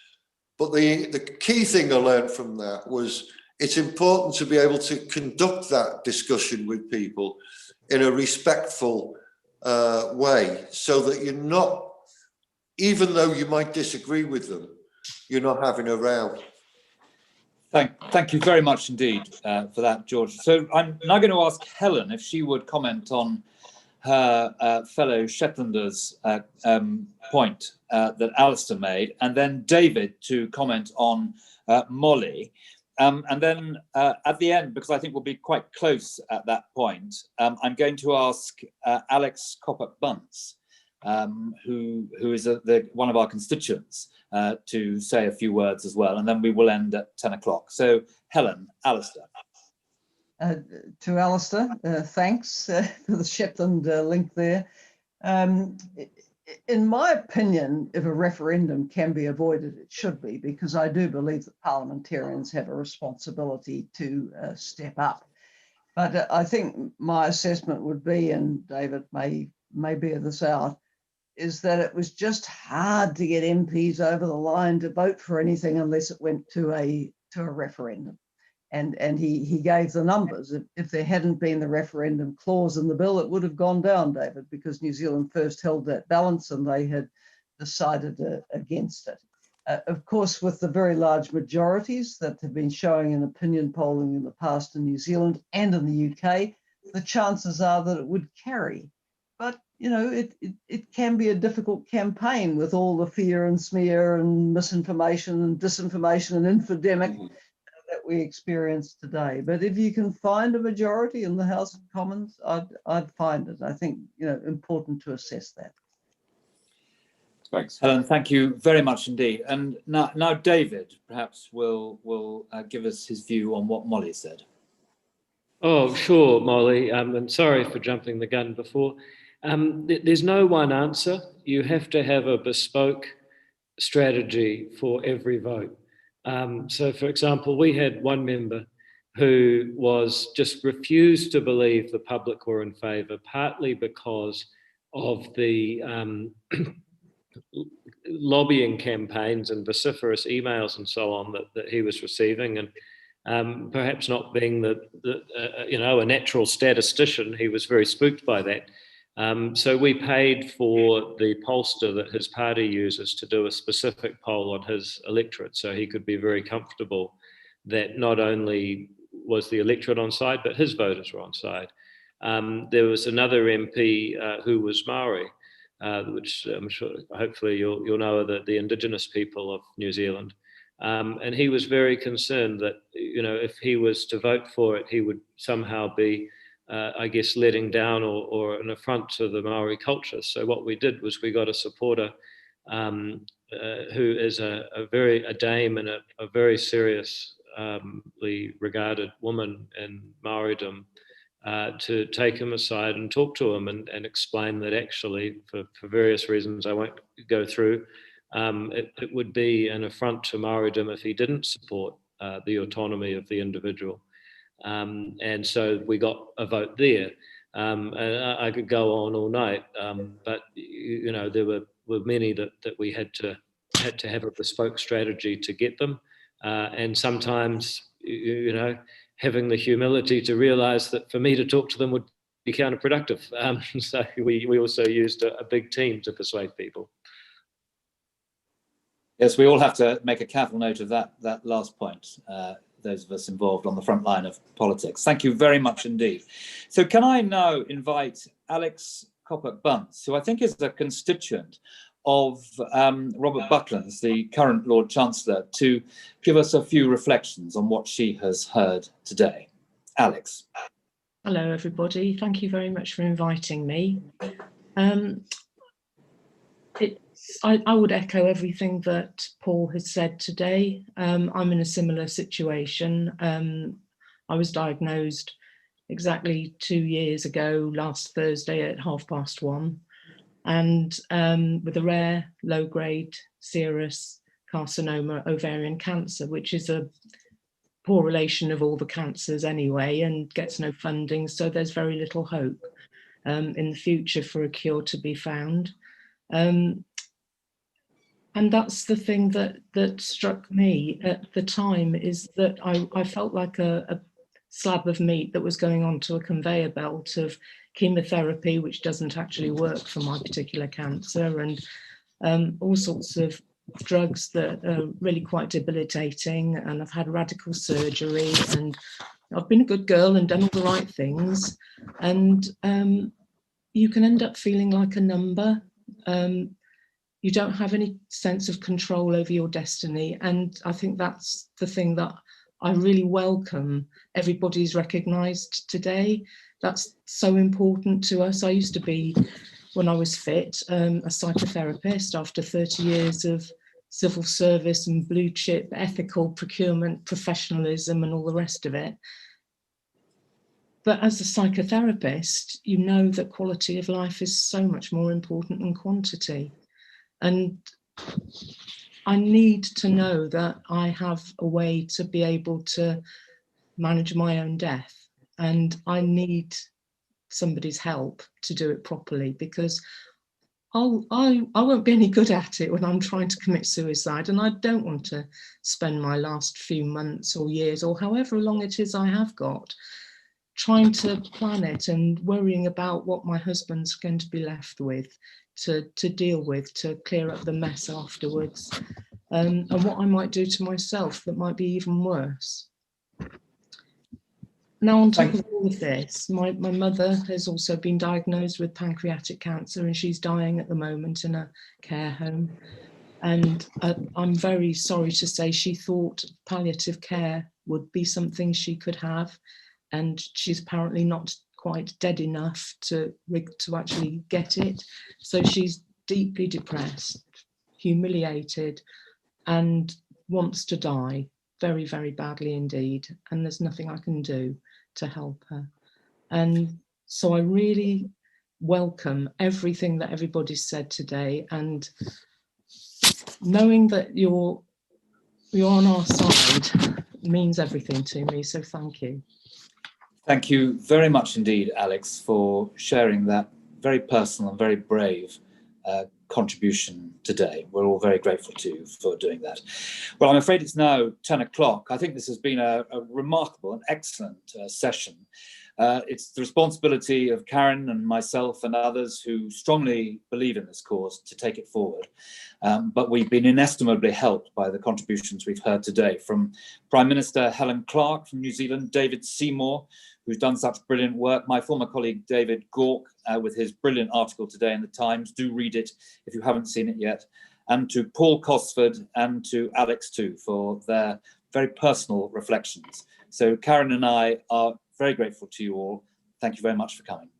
But the key thing I learned from that was it's important to be able to conduct that discussion with people in a respectful way, so that you're not, even though you might disagree with them, you're not having a row. Thank you very much indeed for that, George. So I'm now going to ask Helen if she would comment on her fellow Shetlander's point that Alistair made, and then David to comment on Molly. And then at the end, because I think we'll be quite close at that point, I'm going to ask Alex Coppock-Bunce, who is one of our constituents, to say a few words as well, and then we will end at 10 o'clock. So Helen, Alistair. To Alistair, thanks for the Shetland link there. in my opinion, if a referendum can be avoided, it should be, because I do believe that parliamentarians have a responsibility to step up. But I think my assessment would be, and David may bear this out, is that it was just hard to get MPs over the line to vote for anything unless it went to a referendum. And he gave the numbers. If there hadn't been the referendum clause in the bill, it would have gone down, David, because New Zealand First held that balance and they had decided against it. Of course, with the very large majorities that have been showing in opinion polling in the past in New Zealand and in the UK, the chances are that it would carry. But, you know, it can be a difficult campaign with all the fear and smear and misinformation and disinformation and infodemic that we experience today. But if you can find a majority in the House of Commons, I'd find it. I think, you know, important to assess that. Thanks, Helen. Thank you very much indeed. And now David perhaps will give us his view on what Molly said. Oh, sure, Molly. And sorry for jumping the gun before. There's no one answer. You have to have a bespoke strategy for every vote. So, for example, we had one member who was just refused to believe the public were in favour, partly because of the lobbying campaigns and vociferous emails and so on that he was receiving, and perhaps not being a natural statistician, he was very spooked by that. So we paid for the pollster that his party uses to do a specific poll on his electorate, so he could be very comfortable that not only was the electorate on side, but his voters were on side. There was another MP who was Maori, which I'm sure, hopefully you'll know, are the indigenous people of New Zealand. And he was very concerned that, you know, if he was to vote for it, he would somehow be I guess, letting down or an affront to the Maori culture. So what we did was we got a supporter who is a dame and a very seriously regarded woman in Maoridom, to take him aside and talk to him and explain that actually, for various reasons I won't go through, it would be an affront to Maoridom if he didn't support the autonomy of the individual. And so we got a vote there. And I could go on all night, but you know, there were many that we had to have a bespoke strategy to get them, and sometimes, you know, having the humility to realise that for me to talk to them would be counterproductive. So we also used a big team to persuade people. Yes, we all have to make a careful note of that last point. Those of us involved on the front line of politics. Thank you very much indeed. So can I now invite Alex Coppock-Bunce, who I think is a constituent of Robert Buckland's, the current Lord Chancellor, to give us a few reflections on what she has heard today. Alex. Hello, everybody. Thank you very much for inviting me. I would echo everything that Paul has said today. I'm in a similar situation. I was diagnosed exactly 2 years ago, last Thursday at 1:30, and with a rare, low-grade, serous carcinoma ovarian cancer, which is a poor relation of all the cancers anyway and gets no funding, so there's very little hope in the future for a cure to be found. And that's the thing that struck me at the time, is that I felt like a slab of meat that was going onto a conveyor belt of chemotherapy, which doesn't actually work for my particular cancer, and all sorts of drugs that are really quite debilitating. And I've had radical surgery, and I've been a good girl and done all the right things. And you can end up feeling like a number. You don't have any sense of control over your destiny. And I think that's the thing that I really welcome everybody's recognised today. That's so important to us. I used to be, when I was fit, a psychotherapist after 30 years of civil service and blue chip ethical procurement professionalism and all the rest of it. but as a psychotherapist, you know that quality of life is so much more important than quantity. And I need to know that I have a way to be able to manage my own death. And I need somebody's help to do it properly, because I won't be any good at it when I'm trying to commit suicide, and I don't want to spend my last few months or years or however long it is I have got trying to plan it and worrying about what my husband's going to be left with to deal with, to clear up the mess afterwards, and what I might do to myself that might be even worse. Now, on top of all of this, my mother has also been diagnosed with pancreatic cancer, and she's dying at the moment in a care home. And I'm very sorry to say she thought palliative care would be something she could have, and she's apparently not quite dead enough to actually get it. So she's deeply depressed, humiliated, and wants to die very, very badly indeed. And there's nothing I can do to help her. And so I really welcome everything that everybody's said today, and knowing that you're on our side means everything to me. So thank you. Thank you very much indeed, Alex, for sharing that very personal and very brave contribution today. We're all very grateful to you for doing that. Well, I'm afraid it's now 10 o'clock. I think this has been a remarkable and excellent session. It's the responsibility of Karen and myself and others who strongly believe in this cause to take it forward. But we've been inestimably helped by the contributions we've heard today from Prime Minister Helen Clark from New Zealand, David Seymour, who's done such brilliant work, my former colleague David Gork with his brilliant article today in the Times. Do read it if you haven't seen it yet. And to Paul Cosford and to Alex too for their very personal reflections. So Karen and I are very grateful to you all. Thank you very much for coming.